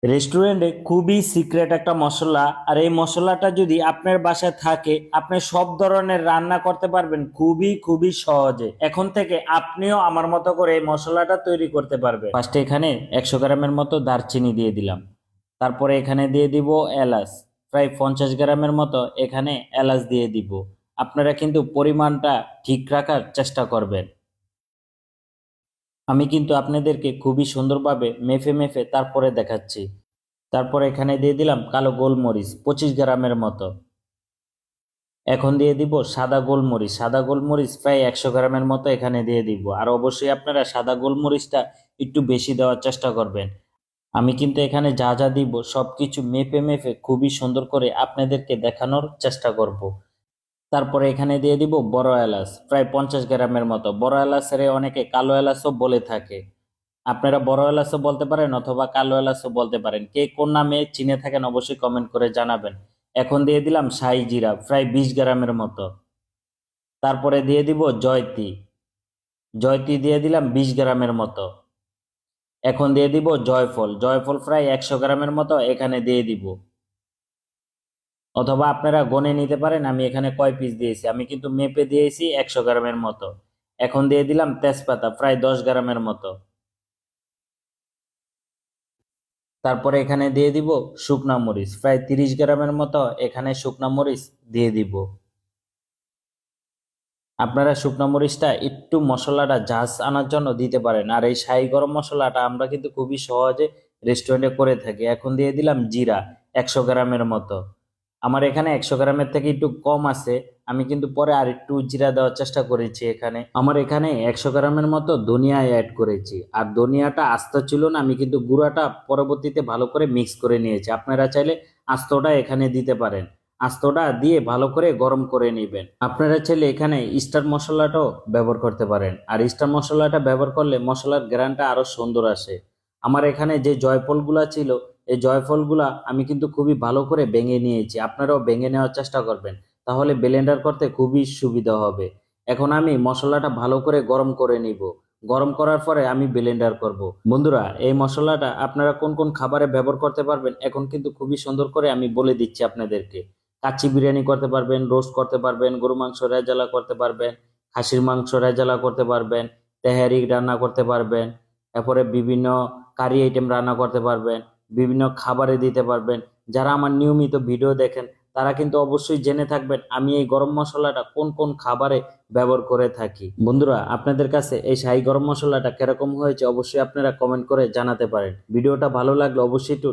রেস্টুরেন্টে খুবই সিক্রেট একটা মশলা, আর এই মশলাটা যদি আপনার বাসায় থাকে আপনি সব ধরনের রান্না করতে পারবেন খুবই খুবই সহজে। এখন থেকে আপনিও আমার মতো করে এই মশলাটা তৈরি করতে পারবেন। ফার্স্টে এখানে 100 গ্রামের মতো দারচিনি দিয়ে দিলাম। তারপরে এখানে দিয়ে দিব এলাচ, প্রায় 50 গ্রামের মতো এখানে এলাচ দিয়ে দিব। আপনারা কিন্তু পরিমাণটা ঠিক রাখার চেষ্টা করবেন। আমি কিন্তু আপনাদেরকে খুবই সুন্দরভাবে মেপে মেপে তারপরে দেখাচ্ছি। তারপরে এখানে দিয়ে দিলাম কালো গোলমরিচ 25 গ্রামের মতো। এখন দিয়ে দিব সাদা গোলমরিচ, সাদা গোলমরিচ প্রায় 100 গ্রামের মতো এখানে দিয়ে দিব। আর অবশ্যই আপনারা সাদা গোলমরিচটা একটু বেশি দেওয়ার চেষ্টা করবেন। আমি কিন্তু এখানে যা যা দিব সবকিছু মেপে মেপে খুবই সুন্দর করে আপনাদেরকে দেখানোর চেষ্টা করব। তারপরে এখানে দিয়ে দিব বড় এলাচ প্রায় 50 গ্রামের মতো। বড় এলাচের অনেকে কালো এলাচও বলে থাকে। আপনারা বড় এলাচও বলতে পারেন অথবা কালো এলাচও বলতে পারেন। কে কোন নামে চিনে থাকেন অবশ্যই কমেন্ট করে জানাবেন। এখন দিয়ে দিলাম শাহি জিরা প্রায় 20 গ্রামের মতো। তারপরে দিয়ে দিব জয়তি, জয়তি দিয়ে দিলাম 20 গ্রামের মতো। এখন দিয়ে দিব জয়ফল, জয়ফল প্রায় 100 গ্রামের মতো এখানে দিয়ে দিব। অথবা আপনারা গনে নিতে পারেন আমি এখানে কয় পিস দিয়েছি, আমি কিন্তু মেপে দিয়েছি 100 গ্রামের মতো। এখন দিয়ে দিলাম তেজপাতা প্রায় 10 গ্রামের মতো। তারপরে এখানে দিয়ে দিব শুকনা মরিচ প্রায় 30 গ্রামের মতো এখানে শুকনা মরিচ দিয়ে দিব। আপনারা শুকনা মরিচটা একটু মশলাটা ঝাঁজ আনার জন্য দিতে পারেন। আর এই শাহি গরম মশলাটা আমরা কিন্তু খুবই সহজে রেস্টুরেন্টে করে থাকি। এখন দিয়ে দিলাম জিরা 100 গ্রামের মতো। আমার এখানে 100 গ্রামের থেকে একটু কম আছে, আমি কিন্তু পরে আর একটু জিরা দেওয়ার চেষ্টা করেছি। এখানে আমার এখানে 100 গ্রামের মতো ধনিয়া অ্যাড করেছি। আর ধনিয়াটা আস্ত ছিল না, আমি কিন্তু গুঁড়াটা পরবর্তীতে ভালো করে মিক্স করে নিয়েছি। আপনারা চাইলে আস্তটা এখানে দিতে পারেন। আস্তটা দিয়ে ভালো করে গরম করে নেবেন। আপনারা চাইলে এখানে স্টার মশলাটাও ব্যবহার করতে পারেন। আর স্টার মশলাটা ব্যবহার করলে মশলার গ্রানটা আরো সুন্দর আসে। আমার এখানে যে জয়ফলগুলা ছিল এই জয়ফলগুলা আমি কিন্তু খুবই ভালো করে ভেঙে নিয়েছি। আপনারাও ভেঙে নেওয়ার চেষ্টা করবেন, তাহলে ব্লেন্ডার করতে খুবই সুবিধা হবে। এখন আমি মশলাটা ভালো করে গরম করে নিব। গরম করার পরে আমি ব্লেন্ডার করব। বন্ধুরা, এই মশলাটা আপনারা কোন কোন খাবারে ব্যবহার করতে পারবেন এখন কিন্তু খুবই সুন্দর করে আমি বলে দিচ্ছি আপনাদেরকে। কাচ্চি বিরিয়ানি করতে পারবেন, রোস্ট করতে পারবেন, গরু মাংস রেজালা করতে পারবেন, খাসির মাংস রেজালা করতে পারবেন, তেহারি রান্না করতে পারবেন, এরপরে বিভিন্ন কারি আইটেম রান্না করতে পারবেন, বিভিন্ন খাবারে দিতে পারবেন। যারা আমার নিয়মিত ভিডিও দেখেন তারা কিন্তু অবশ্যই জেনে থাকবেন আমি এই গরম মশলাটা কোন কোন খাবারে ব্যবহার করে থাকি। বন্ধুরা, আপনাদের কাছে এই শাহী গরম মশলাটা কিরকম হয়েছে অবশ্যই আপনারা কমেন্ট করে জানাতে পারেন। ভিডিওটা ভালো লাগলে অবশ্যই একটু